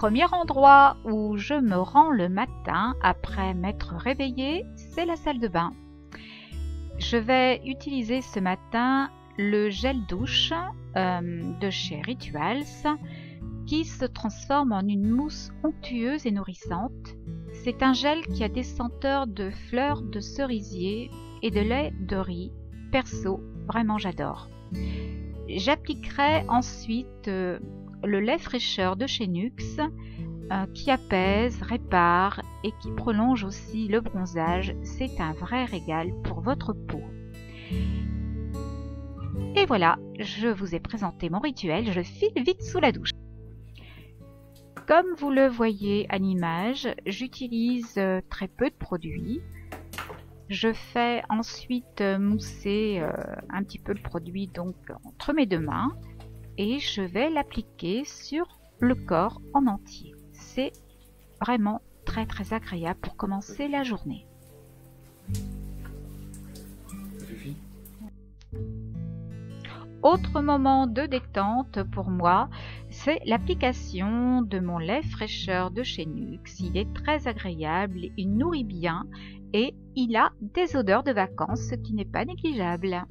premier endroit où je me rends le matin après m'être réveillée, c'est la salle de bain. Je vais utiliser ce matin le gel douche de chez Rituals qui se transforme en une mousse onctueuse et nourrissante. C'est un gel qui a des senteurs de fleurs de cerisier et de lait de riz. Perso, vraiment j'adore. J'appliquerai ensuite le lait fraîcheur de chez Nuxe qui apaise, répare et qui prolonge aussi le bronzage. C'est un vrai régal pour votre peau. Et voilà, je vous ai présenté mon rituel, je file vite sous la douche. Comme vous le voyez à l'image, j'utilise très peu de produits. Je fais ensuite mousser un petit peu le produit donc entre mes deux mains et je vais l'appliquer sur le corps en entier. C'est vraiment très agréable pour commencer la journée. Autre moment de détente pour moi, c'est l'application de mon lait fraîcheur de chez Nuxe. Il est très agréable, il nourrit bien et il a des odeurs de vacances, ce qui n'est pas négligeable.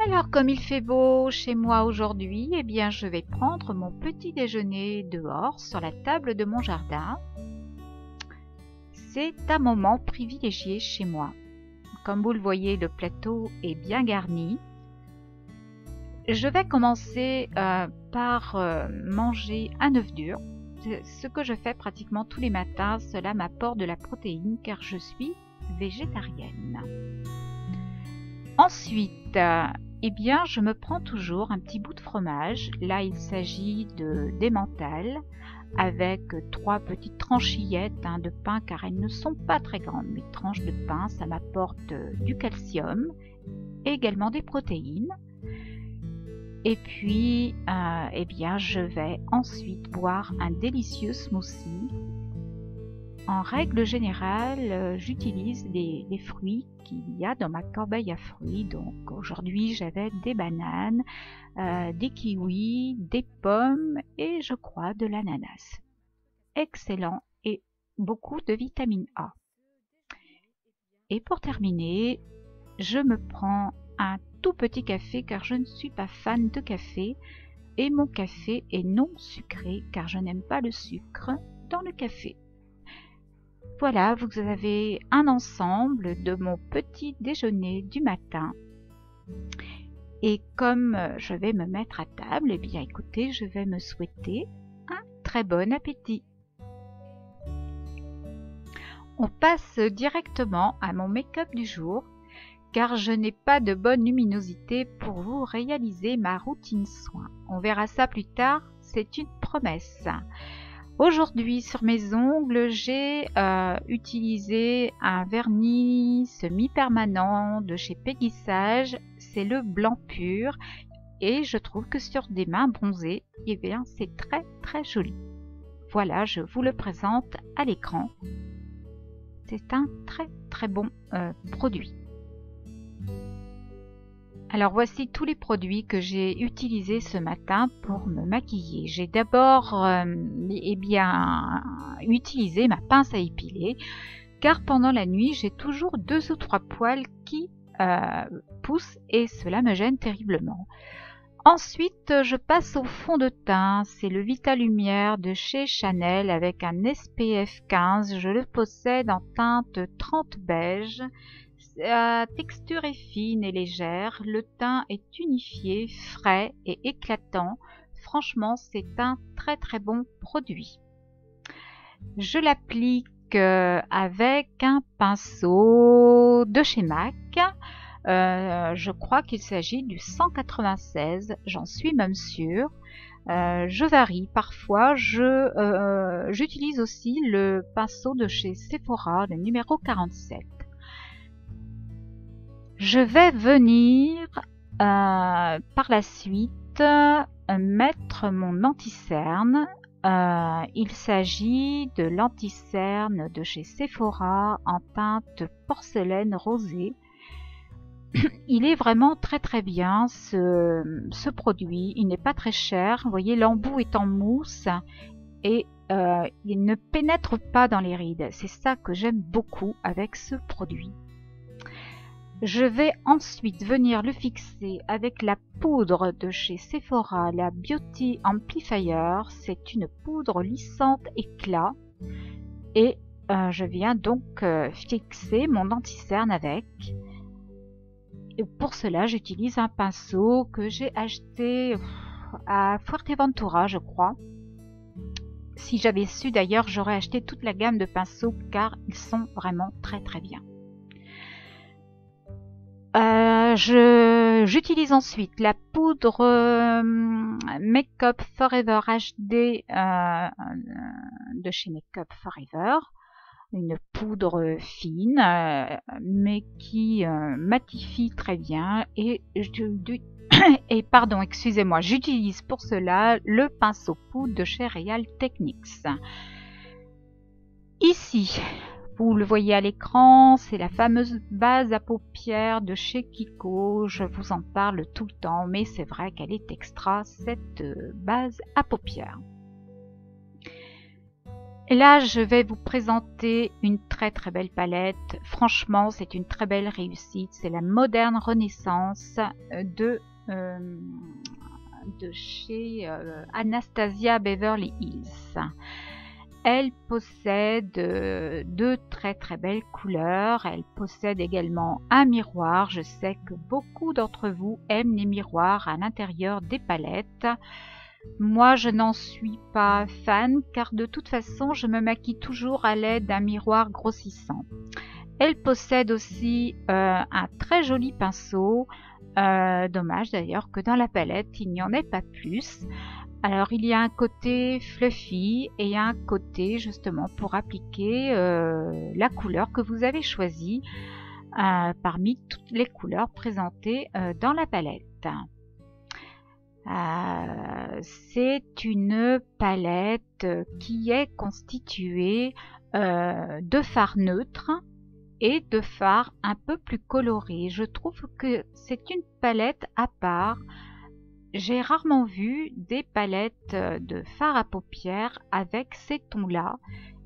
Alors comme il fait beau chez moi aujourd'hui, eh bien je vais prendre mon petit déjeuner dehors sur la table de mon jardin. C'est un moment privilégié chez moi. Comme vous le voyez, le plateau est bien garni. Je vais commencer par manger un œuf dur. Ce que je fais pratiquement tous les matins, cela m'apporte de la protéine car je suis végétarienne. Ensuite, eh bien, je me prends toujours un petit bout de fromage. Là, il s'agit d'emmental avec 3 petites tranchillettes de pain car elles ne sont pas très grandes. Mes tranches de pain, ça m'apporte du calcium et également des protéines. Et puis, eh bien, je vais ensuite boire un délicieux smoothie. En règle générale, j'utilise les fruits qu'il y a dans ma corbeille à fruits. Donc aujourd'hui, j'avais des bananes, des kiwis, des pommes et je crois de l'ananas. Excellent et beaucoup de vitamine A. Et pour terminer, je me prends un tout petit café car je ne suis pas fan de café et mon café est non sucré car je n'aime pas le sucre dans le café. Voilà, vous avez un ensemble de mon petit déjeuner du matin. Et comme je vais me mettre à table, eh bien écoutez, je vais me souhaiter un très bon appétit. On passe directement à mon make-up du jour, car je n'ai pas de bonne luminosité pour vous réaliser ma routine soin. On verra ça plus tard, c'est une promesse. Aujourd'hui, sur mes ongles, j'ai utilisé un vernis semi-permanent de chez Peggy Sage. C'est le blanc pur et je trouve que sur des mains bronzées, eh bien, c'est très joli. Voilà, je vous le présente à l'écran. C'est un très bon produit. Alors voici tous les produits que j'ai utilisés ce matin pour me maquiller. J'ai d'abord eh bien, utilisé ma pince à épiler car pendant la nuit j'ai toujours 2 ou 3 poils qui poussent et cela me gêne terriblement. Ensuite je passe au fond de teint, c'est le Vita Lumière de chez Chanel avec un SPF 15. Je le possède en teinte 30 beige. La texture est fine et légère, le teint est unifié, frais et éclatant. Franchement, c'est un très bon produit. Je l'applique avec un pinceau de chez MAC. Je crois qu'il s'agit du 196, j'en suis même sûre. Je varie, parfois j'utilise aussi le pinceau de chez Sephora, le numéro 47. Je vais venir par la suite mettre mon anti-cerne. Il s'agit de l'anti-cerne de chez Sephora en teinte porcelaine rosée. il est vraiment très bien ce produit. Il n'est pas très cher. Vous voyez, l'embout est en mousse et il ne pénètre pas dans les rides. C'est ça que j'aime beaucoup avec ce produit. Je vais ensuite venir le fixer avec la poudre de chez Sephora, la Beauty Amplifier. C'est une poudre lissante éclat. Et je viens donc fixer mon anti-cerne avec. Et pour cela, j'utilise un pinceau que j'ai acheté à Fuerteventura, je crois. Si j'avais su d'ailleurs, j'aurais acheté toute la gamme de pinceaux car ils sont vraiment très bien. J'utilise ensuite la poudre Make Up Forever HD de chez Make Up Forever. Une poudre fine mais qui matifie très bien et pardon, excusez-moi, j'utilise pour cela le pinceau poudre de chez Real Techniques. Ici, vous le voyez à l'écran, c'est la fameuse base à paupières de chez Kiko. Je vous en parle tout le temps, mais c'est vrai qu'elle est extra, cette base à paupières. Et là, je vais vous présenter une très belle palette. Franchement, c'est une très belle réussite. C'est la Moderne Renaissance de chez Anastasia Beverly Hills. Elle possède deux très belles couleurs. Elle possède également un miroir. Je sais que beaucoup d'entre vous aiment les miroirs à l'intérieur des palettes. Moi, je n'en suis pas fan car de toute façon, je me maquille toujours à l'aide d'un miroir grossissant. Elle possède aussi un très joli pinceau. Dommage d'ailleurs que dans la palette, il n'y en ait pas plus. Alors, il y a un côté fluffy et un côté justement pour appliquer la couleur que vous avez choisie parmi toutes les couleurs présentées dans la palette. C'est une palette qui est constituée de fards neutres et de fards un peu plus colorés. Je trouve que c'est une palette à part. J'ai rarement vu des palettes de fards à paupières avec ces tons-là.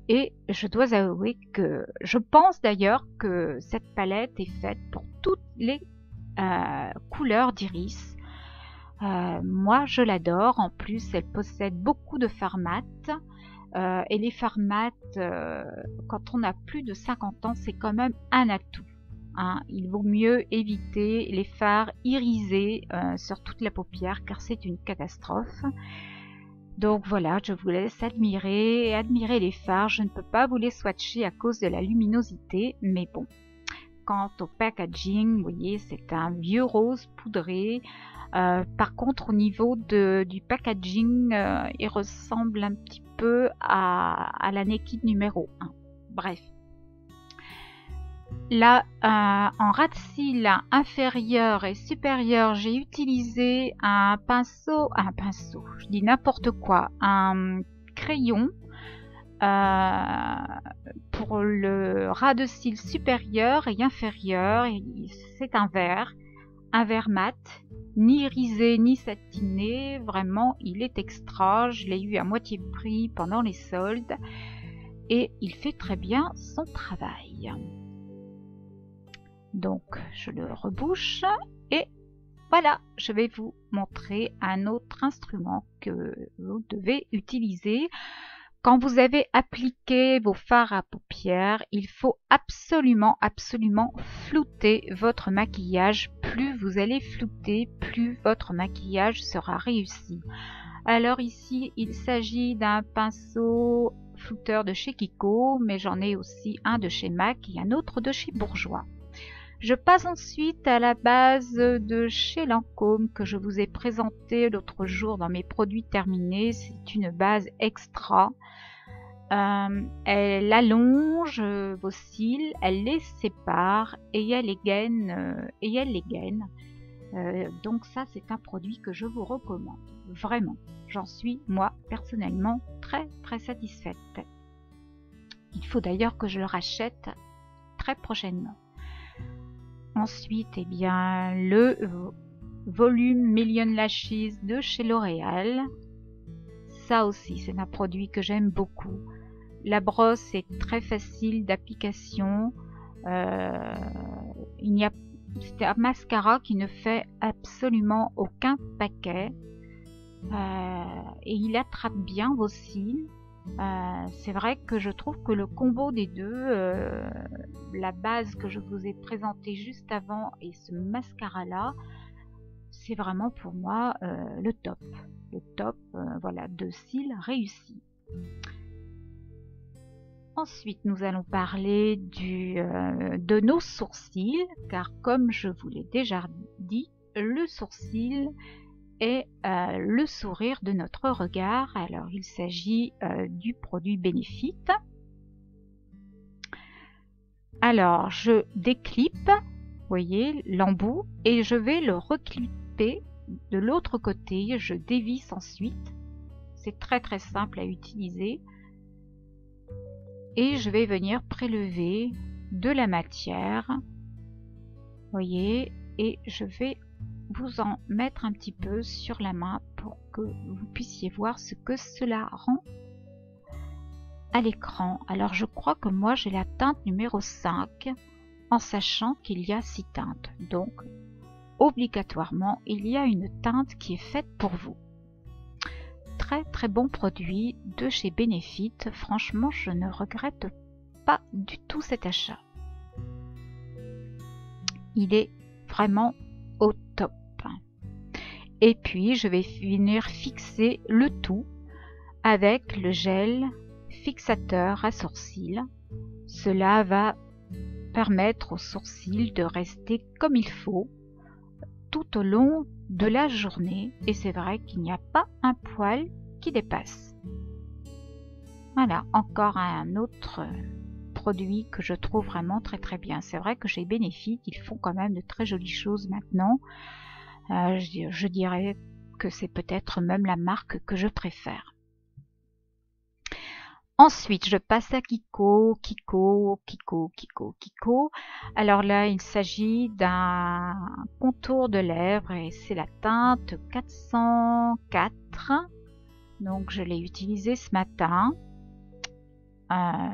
Et je dois avouer que je pense d'ailleurs que cette palette est faite pour toutes les couleurs d'iris. Moi, je l'adore. En plus, elle possède beaucoup de fards mat. Et les fards mat, quand on a plus de 50 ans, c'est quand même un atout. Hein. Il vaut mieux éviter les fards irisés sur toute la paupière car c'est une catastrophe. Donc voilà, je vous laisse admirer les fards. Je ne peux pas vous les swatcher à cause de la luminosité, mais bon. Quant au packaging, vous voyez, c'est un vieux rose poudré. Par contre, au niveau du packaging, il ressemble un petit peu à la Naked numéro 1. Bref. Là, en ras de cils inférieur et supérieur, j'ai utilisé un pinceau, je dis n'importe quoi, un crayon pour le ras de cils supérieur et inférieur. C'est un vert mat, ni irisé ni satiné, vraiment il est extra. Je l'ai eu à moitié prix pendant les soldes et il fait très bien son travail. Donc je le rebouche et voilà, je vais vous montrer un autre instrument que vous devez utiliser. Quand vous avez appliqué vos fards à paupières, il faut absolument flouter votre maquillage. Plus vous allez flouter, plus votre maquillage sera réussi. Alors ici, il s'agit d'un pinceau flouteur de chez Kiko, mais j'en ai aussi un de chez MAC et un autre de chez Bourjois. Je passe ensuite à la base de chez Lancôme que je vous ai présentée l'autre jour dans mes produits terminés. C'est une base extra. Elle allonge vos cils, elle les sépare et elle les gaine. Donc ça, c'est un produit que je vous recommande. Vraiment, j'en suis moi personnellement très satisfaite. Il faut d'ailleurs que je le rachète très prochainement. Ensuite, eh bien, le volume Million Lashes de chez L'Oréal. Ça aussi, c'est un produit que j'aime beaucoup. La brosse est très facile d'application. C'est un mascara qui ne fait absolument aucun paquet. Et il attrape bien vos cils. C'est vrai que je trouve que le combo des deux, la base que je vous ai présentée juste avant et ce mascara là, c'est vraiment pour moi le top. Le top voilà, de cils réussis. Ensuite, nous allons parler de nos sourcils, car comme je vous l'ai déjà dit, le sourcil est le sourire de notre regard. Alors, il s'agit du produit Benefit. Alors, je déclipe, vous voyez, l'embout, et je vais le reclipper de l'autre côté. Je dévisse ensuite. C'est très très simple à utiliser. Et je vais venir prélever de la matière, vous voyez, et je vais vous en mettre un petit peu sur la main pour que vous puissiez voir ce que cela rend à l'écran. Alors je crois que moi j'ai la teinte numéro 5, en sachant qu'il y a 6 teintes. Donc obligatoirement il y a une teinte qui est faite pour vous. Très très bon produit de chez Benefit. Franchement, je ne regrette pas du tout cet achat. Il est vraiment au top. Et puis, je vais venir fixer le tout avec le gel fixateur à sourcils. Cela va permettre aux sourcils de rester comme il faut tout au long de la journée, et c'est vrai qu'il n'y a pas un poil qui dépasse. Voilà, encore un autre produit que je trouve vraiment très très bien. C'est vrai que chez Benefit, ils font quand même de très jolies choses maintenant. Je dirais que c'est peut-être même la marque que je préfère. Ensuite, je passe à Kiko. Alors là, il s'agit d'un contour de lèvres et c'est la teinte 404. Donc, je l'ai utilisé ce matin.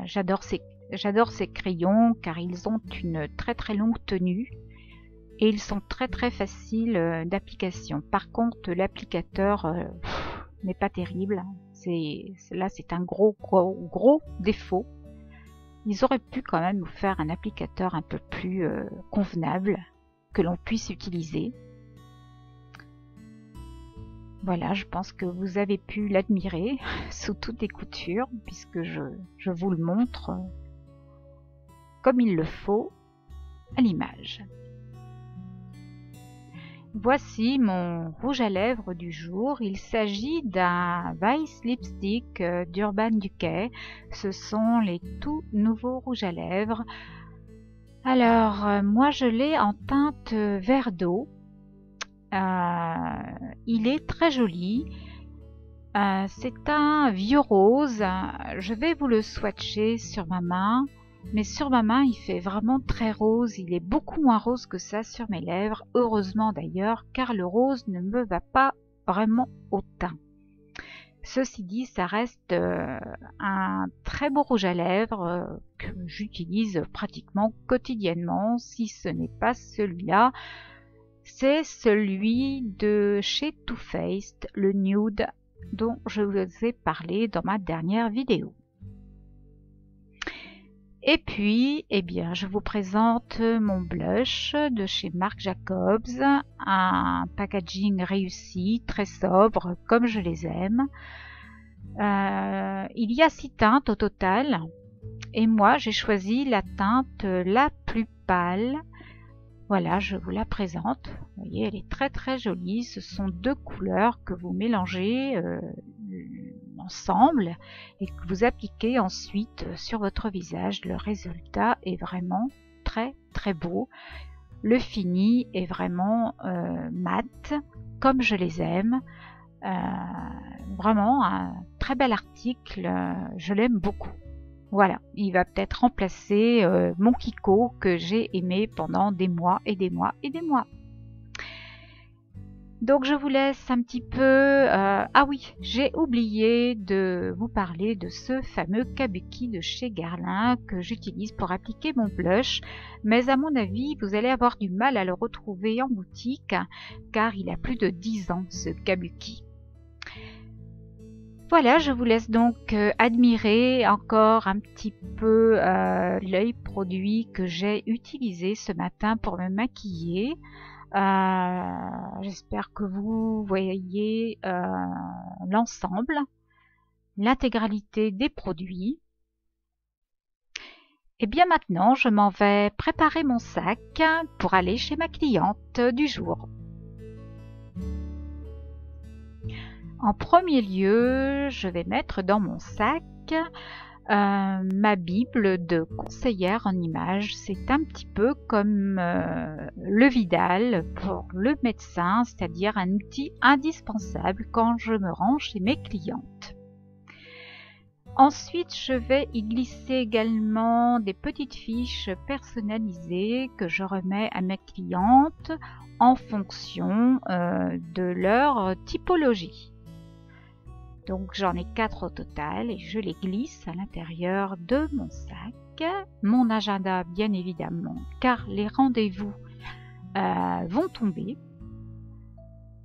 J'adore ces crayons car ils ont une très très longue tenue et ils sont très très faciles d'application. Par contre, l'applicateur n'est pas terrible. Là, c'est un gros défaut. Ils auraient pu quand même nous faire un applicateur un peu plus convenable que l'on puisse utiliser. Voilà, je pense que vous avez pu l'admirer sous toutes les coutures, puisque je vous le montre comme il le faut à l'image. Voici mon rouge à lèvres du jour. Il s'agit d'un Vice Lipstick d'Urban Decay. Ce sont les tout nouveaux rouges à lèvres. Alors, moi je l'ai en teinte vert d'eau. Il est très joli. C'est un vieux rose. Je vais vous le swatcher sur ma main. Mais sur ma main, il fait vraiment très rose. Il est beaucoup moins rose que ça sur mes lèvres. Heureusement d'ailleurs, car le rose ne me va pas vraiment au teint. Ceci dit, ça reste un très beau rouge à lèvres que j'utilise pratiquement quotidiennement. Si ce n'est pas celui-là, c'est celui de chez Too Faced, le Nude, dont je vous ai parlé dans ma dernière vidéo. Et puis, eh bien, je vous présente mon blush de chez Marc Jacobs, un packaging réussi, très sobre, comme je les aime. Il y a 6 teintes au total, et moi j'ai choisi la teinte la plus pâle. Voilà, je vous la présente. Vous voyez, elle est très très jolie. Ce sont 2 couleurs que vous mélangez ensemble et que vous appliquez ensuite sur votre visage. Le résultat est vraiment très très beau. Le fini est vraiment mat, comme je les aime. Vraiment un très bel article. Je l'aime beaucoup. Voilà, il va peut-être remplacer mon Kiko que j'ai aimé pendant des mois et des mois et des mois. Donc je vous laisse un petit peu... Ah oui, j'ai oublié de vous parler de ce fameux Kabuki de chez Guerlain que j'utilise pour appliquer mon blush. Mais à mon avis, vous allez avoir du mal à le retrouver en boutique car il a plus de 10 ans ce Kabuki. Voilà, je vous laisse donc admirer encore un petit peu l'œil produit que j'ai utilisé ce matin pour me maquiller. J'espère que vous voyez l'ensemble, l'intégralité des produits. Et bien maintenant, je m'en vais préparer mon sac pour aller chez ma cliente du jour. En premier lieu, je vais mettre dans mon sac ma Bible de conseillère en images. C'est un petit peu comme le Vidal pour le médecin, c'est-à-dire un outil indispensable quand je me rends chez mes clientes. Ensuite, je vais y glisser également des petites fiches personnalisées que je remets à mes clientes en fonction de leur typologie. Donc j'en ai 4 au total et je les glisse à l'intérieur de mon sac. Mon agenda bien évidemment car les rendez-vous vont tomber.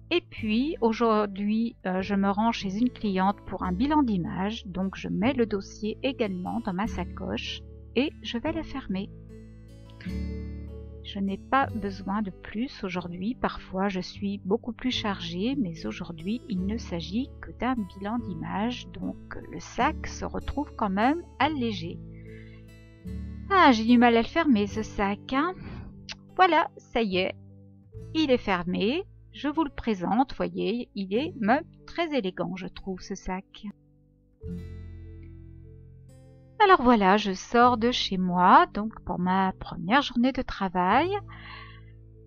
Et puis aujourd'hui je me rends chez une cliente pour un bilan d'image. Donc je mets le dossier également dans ma sacoche et je vais la fermer. Je n'ai pas besoin de plus aujourd'hui, parfois je suis beaucoup plus chargée, mais aujourd'hui il ne s'agit que d'un bilan d'image, donc le sac se retrouve quand même allégé. Ah, j'ai du mal à le fermer ce sac, hein. Voilà, ça y est, il est fermé, je vous le présente, voyez, il est même très élégant je trouve ce sac. Alors voilà, je sors de chez moi, donc pour ma première journée de travail.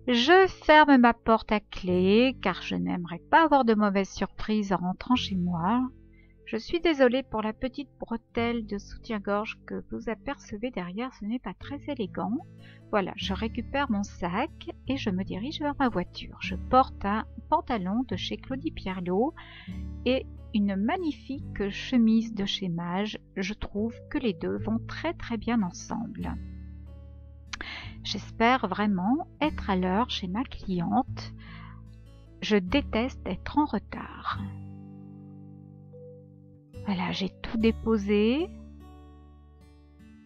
Je ferme ma porte à clé, car je n'aimerais pas avoir de mauvaises surprises en rentrant chez moi. Je suis désolée pour la petite bretelle de soutien-gorge que vous apercevez derrière, ce n'est pas très élégant. Voilà, je récupère mon sac et je me dirige vers ma voiture. Je porte un pantalon de chez Claudie Pierlot et une magnifique chemise de chez Mage. Je trouve que les deux vont très très bien ensemble. J'espère vraiment être à l'heure chez ma cliente. Je déteste être en retard. Voilà, j'ai tout déposé.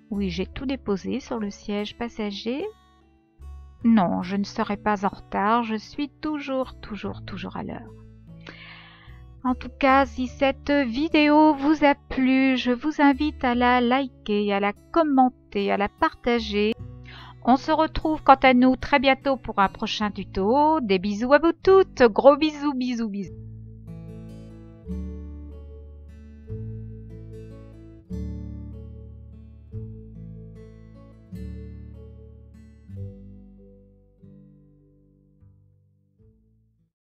Oui, j'ai tout déposé sur le siège passager. Non, je ne serai pas en retard. Je suis toujours à l'heure. En tout cas, si cette vidéo vous a plu, je vous invite à la liker, à la commenter, à la partager. On se retrouve quant à nous très bientôt pour un prochain tuto. Des bisous à vous toutes. Gros bisous, bisous, bisous.